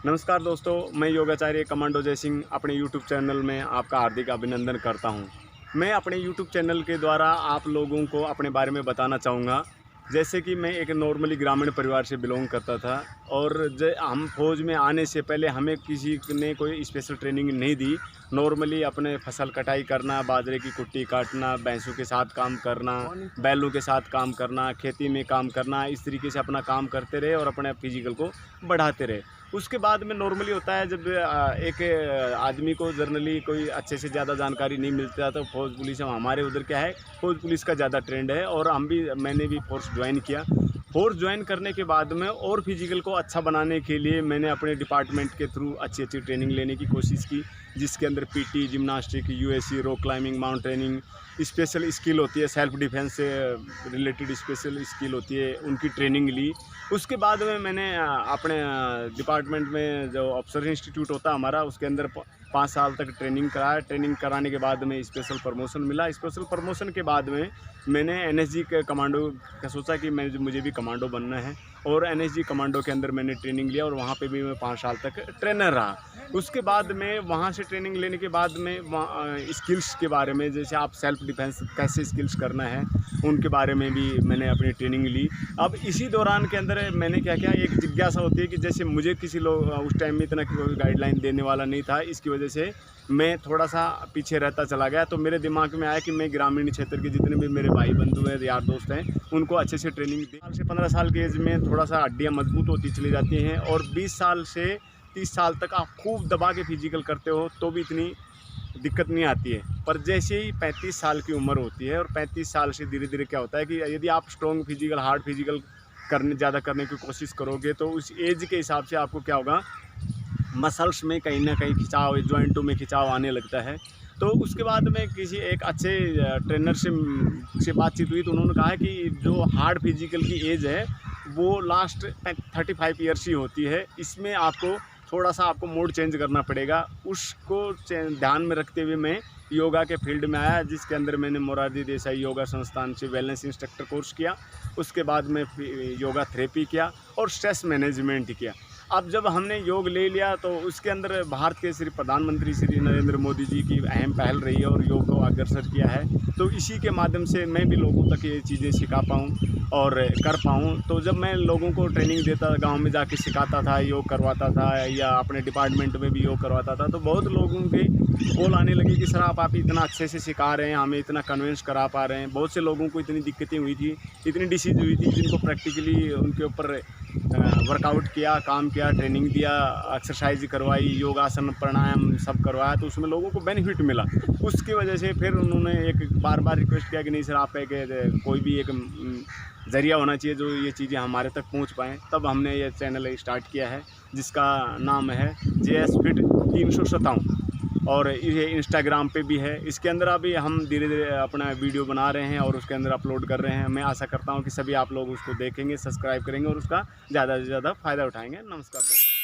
नमस्कार दोस्तों, मैं योगाचार्य कमांडो जय सिंह अपने यूट्यूब चैनल में आपका हार्दिक अभिनंदन करता हूं। मैं अपने यूट्यूब चैनल के द्वारा आप लोगों को अपने बारे में बताना चाहूँगा। जैसे कि मैं एक नॉर्मली ग्रामीण परिवार से बिलोंग करता था और हम फौज में आने से पहले हमें किसी ने कोई स्पेशल ट्रेनिंग नहीं दी। नॉर्मली अपने फसल कटाई करना, बाजरे की कुट्टी काटना, भैंसों के साथ काम करना, बैलों के साथ काम करना, खेती में काम करना, इस तरीके से अपना काम करते रहे और अपने फिजिकल को बढ़ाते रहे। उसके बाद में नॉर्मली होता है जब एक आदमी को जनरली कोई अच्छे से ज़्यादा जानकारी नहीं मिलता तो फौज पुलिस में हमारे उधर क्या है, फौज पुलिस का ज़्यादा ट्रेंड है और मैंने भी फोर्स ज्वाइन किया। फोर्स ज्वाइन करने के बाद में और फिजिकल को अच्छा बनाने के लिए मैंने अपने डिपार्टमेंट के थ्रू अच्छी ट्रेनिंग लेने की कोशिश की, जिसके अंदर PT, gymnastic, USC, rock climbing, mountaineering, special skill होती है, सेल्फ डिफेंस से रिलेटेड स्पेशल स्किल होती है, उनकी ट्रेनिंग ली। उसके बाद में मैंने अपने डिपार्टमेंट में जो ऑफिसर इंस्टीट्यूट होता है हमारा, उसके अंदर 5 साल तक ट्रेनिंग कराया। ट्रेनिंग कराने के बाद में स्पेशल प्रमोशन मिला। स्पेशल प्रमोशन के बाद में मैंने एनएसजी के कमांडो का सोचा कि मुझे भी कमांडो बनना है और एनएसजी कमांडो के अंदर मैंने ट्रेनिंग लिया और वहाँ पे भी मैं 5 साल तक ट्रेनर रहा। उसके बाद में वहाँ से ट्रेनिंग लेने के बाद में स्किल्स के बारे में, जैसे आप सेल्फ डिफेंस कैसे स्किल्स करना है, उनके बारे में भी मैंने अपनी ट्रेनिंग ली। अब इसी दौरान के अंदर मैंने क्या किया, एक जिज्ञासा होती है कि जैसे मुझे किसी लोग उस टाइम में इतना कोई गाइडलाइन देने वाला नहीं था, इसकी वजह से मैं थोड़ा सा पीछे रहता चला गया। तो मेरे दिमाग में आया कि मैं ग्रामीण क्षेत्र के जितने भी मेरे भाई बंधु हैं, यार दोस्त हैं, उनको अच्छे से ट्रेनिंग दी। 4 से 15 साल की एज में थोड़ा सा हड्डियाँ मजबूत होती चली जाती हैं और 20 साल से 30 साल तक आप खूब दबा के फिजिकल करते हो तो भी इतनी दिक्कत नहीं आती है। पर जैसे ही 35 साल की उम्र होती है और 35 साल से धीरे धीरे क्या होता है कि यदि आप स्ट्रॉन्ग फिजिकल, हार्ड फिजिकल ज़्यादा करने की कोशिश करोगे तो उस एज के हिसाब से आपको क्या होगा, मसल्स में कहीं ना कहीं खिंचाव, जॉइंटों में खिंचाव आने लगता है। तो उसके बाद में किसी एक अच्छे ट्रेनर से बातचीत हुई तो उन्होंने कहा है कि जो हार्ड फिजिकल की एज है वो लास्ट 35 ईयर्स ही होती है। इसमें आपको थोड़ा सा मोड चेंज करना पड़ेगा। उसको ध्यान में रखते हुए मैं योगा के फील्ड में आया, जिसके अंदर मैंने मोरारजी देसाई योगा संस्थान से वेलनेस इंस्ट्रक्टर कोर्स किया। उसके बाद में योगा थेरेपी किया और स्ट्रेस मैनेजमेंट किया। अब जब हमने योग ले लिया तो उसके अंदर भारत के प्रधानमंत्री श्री नरेंद्र मोदी जी की अहम पहल रही है और योग को अग्रसर किया है। तो इसी के माध्यम से मैं भी लोगों तक ये चीज़ें सिखा पाऊँ और कर पाऊँ। तो जब मैं लोगों को ट्रेनिंग देता, गांव में जाके सिखाता था, योग करवाता था या अपने डिपार्टमेंट में भी योग करवाता था, तो बहुत लोगों के कॉल आने लगी कि सर आप इतना अच्छे से सिखा रहे हैं, हमें इतना कन्विंस करा पा रहे हैं। बहुत से लोगों को इतनी दिक्कतें हुई थी, इतनी डिसीज हुई थी, जिनको प्रैक्टिकली उनके ऊपर वर्कआउट किया, काम किया, ट्रेनिंग दिया, एक्सरसाइज करवाई, योगासन, प्राणायाम सब करवाया, तो उसमें लोगों को बेनिफिट मिला। उसकी वजह से फिर उन्होंने एक बार रिक्वेस्ट किया कि नहीं सर, आप कोई भी एक ज़रिया होना चाहिए जो ये चीज़ें हमारे तक पहुंच पाएँ। तब हमने ये चैनल स्टार्ट किया है जिसका नाम है JS Fit 357 और ये इंस्टाग्राम पे भी है। इसके अंदर अभी हम धीरे धीरे अपना वीडियो बना रहे हैं और उसके अंदर अपलोड कर रहे हैं। मैं आशा करता हूँ कि सभी आप लोग उसको देखेंगे, सब्सक्राइब करेंगे और उसका ज़्यादा से ज़्यादा फ़ायदा उठाएँगे। नमस्कार दोस्तों।